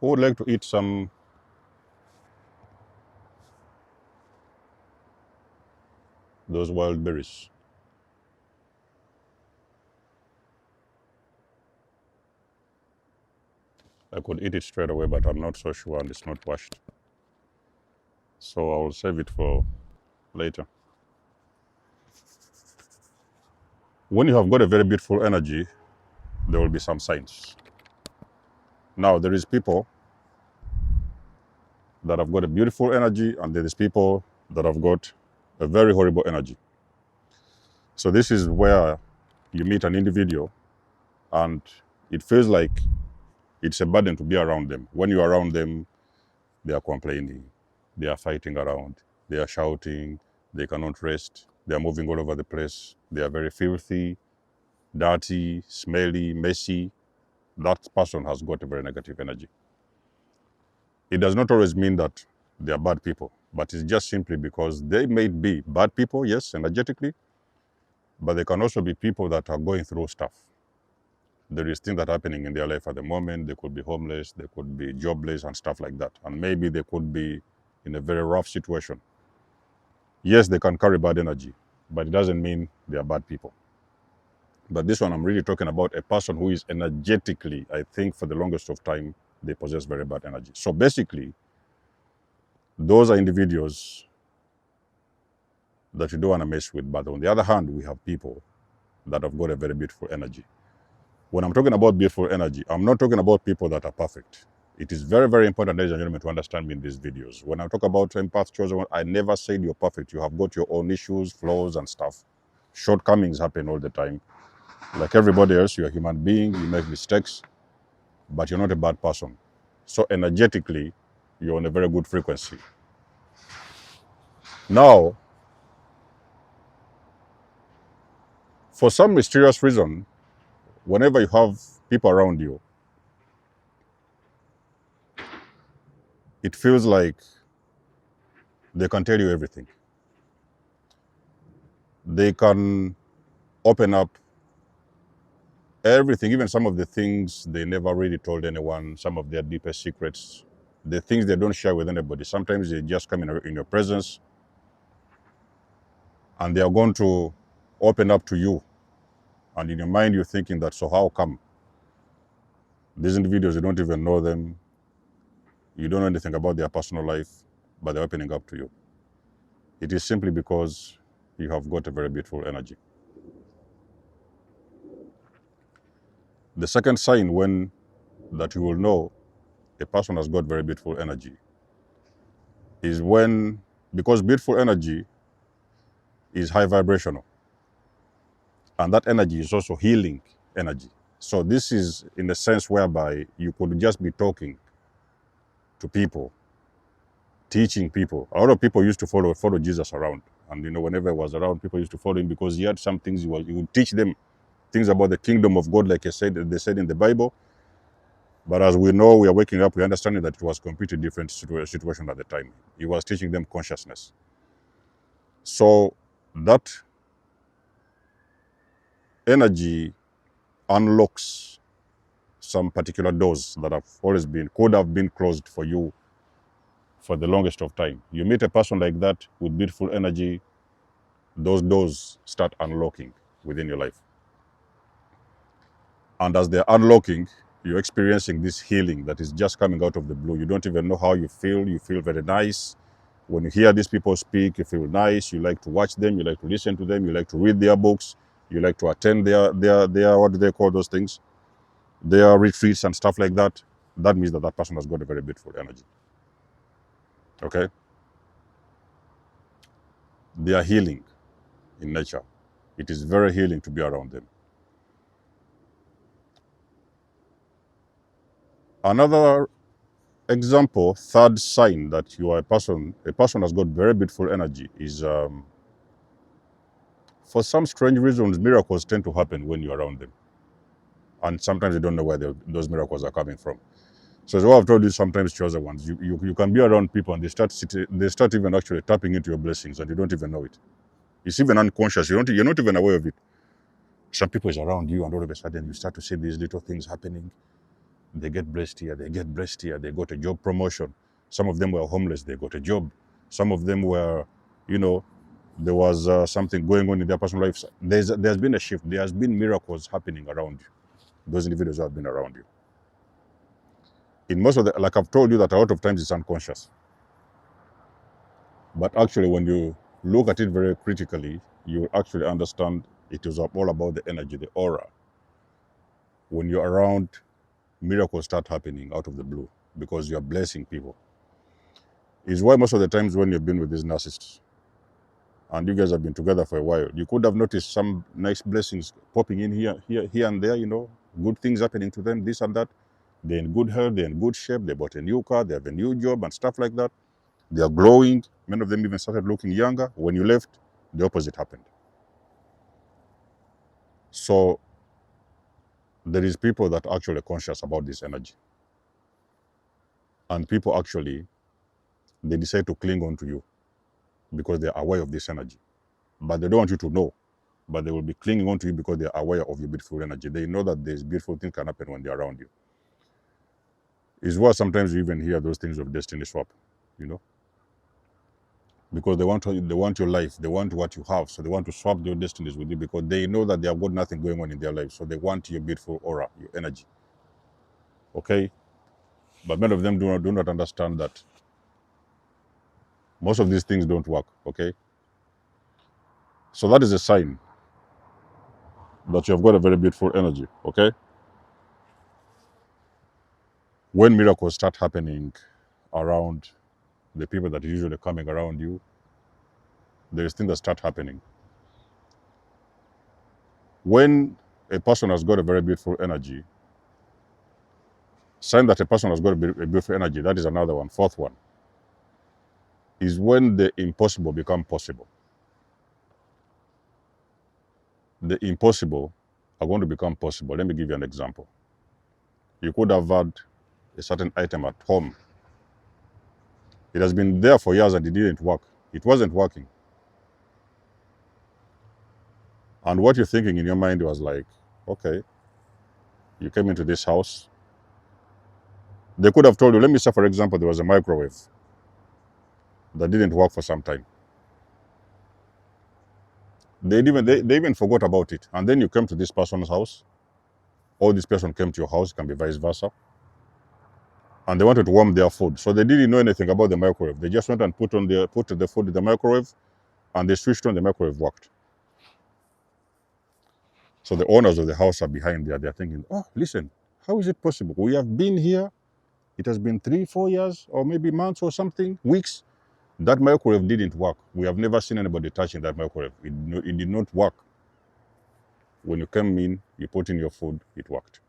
Who would like to eat some those wild berries? I could eat it straight away, but I'm not so sure and it's not washed. So I will save it for later. When you have got a very beautiful energy, there will be some signs. Now, there is people that have got a beautiful energy, and there is people that have got a very horrible energy. So this is where you meet an individual, and it feels like it's a burden to be around them. When you're around them, they are complaining, they are fighting around, they are shouting, they cannot rest, they are moving all over the place, they are very filthy, dirty, smelly, messy. That person has got a very negative energy. It does not always mean that they are bad people, but it's just simply because they may be bad people, yes, energetically, but they can also be people that are going through stuff. There is things that are happening in their life at the moment. They could be homeless, they could be jobless and stuff like that. And maybe they could be in a very rough situation. Yes, they can carry bad energy, but it doesn't mean they are bad people. But this one, I'm really talking about a person who is energetically, I think for the longest of time, they possess very bad energy. So basically, those are individuals that you don't want to mess with. But on the other hand, we have people that have got a very beautiful energy. When I'm talking about beautiful energy, I'm not talking about people that are perfect. It is very, very important, ladies and gentlemen, to understand me in these videos. When I talk about empath chosen one, I never said you're perfect. You have got your own issues, flaws, and stuff. Shortcomings happen all the time. Like everybody else, you're a human being, you make mistakes, but you're not a bad person. So energetically, you're on a very good frequency. Now, for some mysterious reason, whenever you have people around you, it feels like they can tell you everything. They can open up everything, even some of the things they never really told anyone, some of their deepest secrets, the things they don't share with anybody. Sometimes they just come in your presence and they are going to open up to you. And in your mind, you're thinking that, so how come? These individuals, you don't even know them. You don't know anything about their personal life, but they're opening up to you. It is simply because you have got a very beautiful energy. The second sign that you will know a person has got very beautiful energy is because beautiful energy is high vibrational. And that energy is also healing energy. So this is in a sense whereby you could just be talking to people, teaching people. A lot of people used to follow Jesus around. And whenever he was around, people used to follow him because he had some things he would teach them, things about the kingdom of God, like they said in the Bible. But as we know, we are waking up, we are understanding that it was a completely different situation at the time. He was teaching them consciousness. So that energy unlocks some particular doors that could have been closed for you for the longest of time. You meet a person like that with beautiful energy, those doors start unlocking within your life. And as they're unlocking, you're experiencing this healing that is just coming out of the blue. You don't even know how you feel. You feel very nice. When you hear these people speak, you feel nice. You like to watch them. You like to listen to them. You like to read their books. You like to attend their what do they call those things? Their retreats and stuff like that. That means that person has got a very beautiful energy. Okay? They are healing in nature. It is very healing to be around them. Another example, third sign that you are a person has got very beautiful energy is for some strange reasons, miracles tend to happen when you're around them. And sometimes you don't know where those miracles are coming from. So as well, I've told you sometimes chosen ones, you can be around people and they start even actually tapping into your blessings and you don't even know it. It's even unconscious. You're not even aware of it. Some people is around you and all of a sudden you start to see these little things happening. They get blessed here, they get blessed here, they got a job promotion. Some of them were homeless, they got a job. Some of them were, you know, there was something going on in their personal lives. There's been a shift. There has been miracles happening around you. Those individuals who have been around you. In most of the, like I've told you that a lot of times it's unconscious. But actually, when you look at it very critically, you actually understand it is all about the energy, the aura. When you're around, miracles start happening out of the blue because you're blessing people. Is why most of the times when you've been with these narcissists and you guys have been together for a while, you could have noticed some nice blessings popping in here and there, good things happening to them, this and that. They're in good health, they're in good shape, they bought a new car, they have a new job and stuff like that. They are glowing. Many of them even started looking younger. When you left, the opposite happened. So there is people that are actually conscious about this energy. And people actually, they decide to cling on to you because they're aware of this energy. But they don't want you to know. But they will be clinging on to you because they're aware of your beautiful energy. They know that there's beautiful things can happen when they're around you. It's why sometimes you even hear those things of destiny swap, because they want your life, they want what you have, so they want to swap your destinies with you because they know that they have got nothing going on in their life, so they want your beautiful aura, your energy. Okay, but many of them do not understand that most of these things don't work. Okay, so that is a sign that you have got a very beautiful energy. Okay, when miracles start happening around the people that are usually coming around you, there is things that start happening. When a person has got a very beautiful energy, sign that a person has got a beautiful energy, that is another one. Fourth one is when the impossible become possible. The impossible are going to become possible. Let me give you an example. You could have had a certain item at home. It has been there for years and it didn't work. It wasn't working. And what you're thinking in your mind was like, okay, you came into this house. They could have told you, let me say, for example, there was a microwave that didn't work for some time. They even forgot about it. And then you came to this person's house, or this person came to your house, it can be vice versa, and they wanted to warm their food. So they didn't know anything about the microwave. They just went and put the food in the microwave, and they switched on, the microwave worked. So the owners of the house are behind there. They're thinking, oh, listen, how is it possible? We have been here. It has been 3-4 years, or maybe months or something, weeks. That microwave didn't work. We have never seen anybody touching that microwave. It did not work. When you came in, you put in your food, it worked.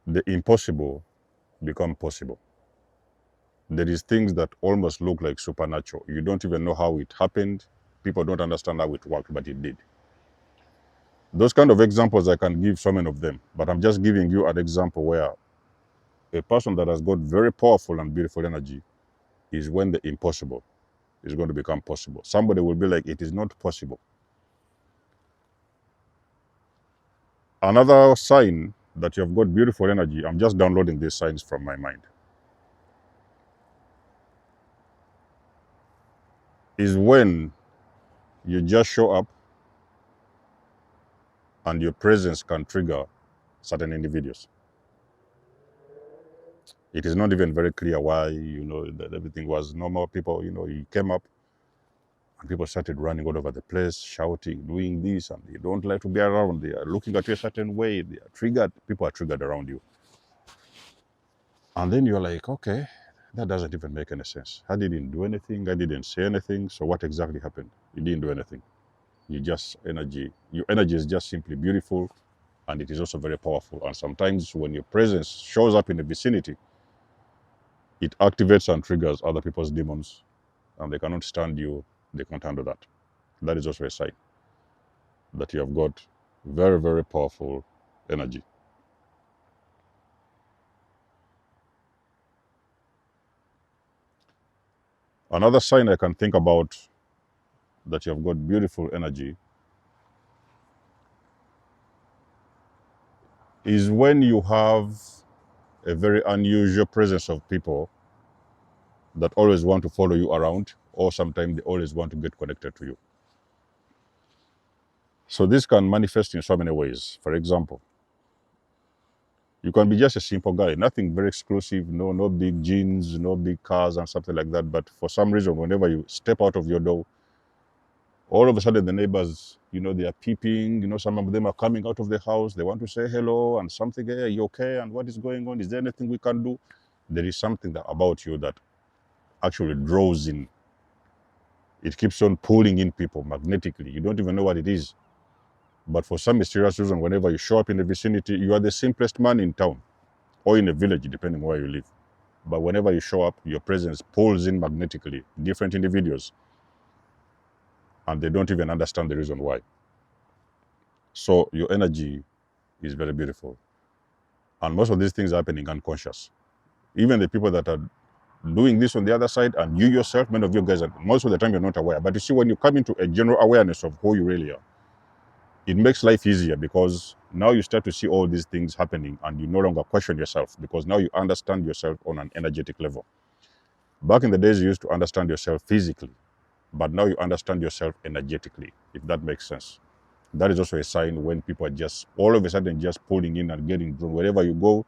The impossible become possible. There is things that almost look like supernatural. You don't even know how it happened. People don't understand how it worked, but it did. Those kind of examples, I can give so many of them, but I'm just giving you an example where a person that has got very powerful and beautiful energy is when the impossible is going to become possible. Somebody will be like, it is not possible. Another sign that you have got beautiful energy, I'm just downloading these signs from my mind, is when you just show up and your presence can trigger certain individuals. It is not even very clear why, that everything was normal. People, you came up and people started running all over the place, shouting, doing this, and you don't like to be around. They are looking at you a certain way. They are triggered. People are triggered around you. And then you're like, okay, that doesn't even make any sense. I didn't do anything. I didn't say anything. So what exactly happened? You didn't do anything. Your energy is just simply beautiful, and it is also very powerful. And sometimes when your presence shows up in the vicinity, it activates and triggers other people's demons, and they cannot stand you. They can't handle that. That is also a sign that you have got very, very powerful energy. Another sign I can think about that you have got beautiful energy is when you have a very unusual presence of people that always want to follow you around, or sometimes they always want to get connected to you. So this can manifest in so many ways. For example, you can be just a simple guy, nothing very exclusive, no big jeans, no big cars and something like that. But for some reason, whenever you step out of your door, all of a sudden the neighbors, they are peeping, some of them are coming out of the house, they want to say hello and something, hey, are you okay? And what is going on? Is there anything we can do? There is something about you that actually draws in. It keeps on pulling in people magnetically. You don't even know what it is. But for some mysterious reason, whenever you show up in the vicinity, you are the simplest man in town or in a village, depending where you live. But whenever you show up, your presence pulls in magnetically different individuals, and they don't even understand the reason why. So your energy is very beautiful. And most of these things are happening unconscious. Even the people that are doing this on the other side, and you yourself, many of you guys, most of the time you're not aware. But you see, when you come into a general awareness of who you really are, it makes life easier, because now you start to see all these things happening and you no longer question yourself, because now you understand yourself on an energetic level. Back in the days, you used to understand yourself physically, but now you understand yourself energetically, if that makes sense. That is also a sign when people are just all of a sudden just pulling in and getting drawn. Wherever you go,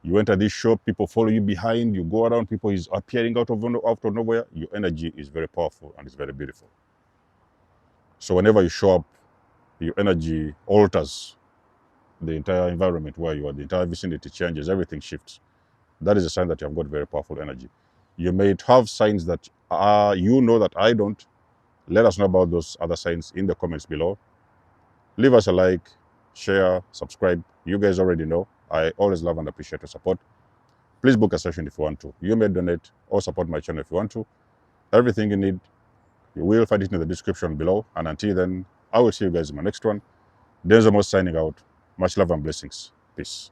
you enter this shop, people follow you behind, you go around, people is appearing out of nowhere. Your energy is very powerful and it's very beautiful. So whenever you show up, your energy alters the entire environment where you are, the entire vicinity changes, everything shifts. That is a sign that you have got very powerful energy. You may have signs that you know that I don't. Let us know about those other signs in the comments below. Leave us a like, share, subscribe. You guys already know. I always love and appreciate your support. Please book a session if you want to. You may donate or support my channel if you want to. Everything you need, you will find it in the description below. And until then, I will see you guys in my next one. Denzo Moss signing out. Much love and blessings. Peace.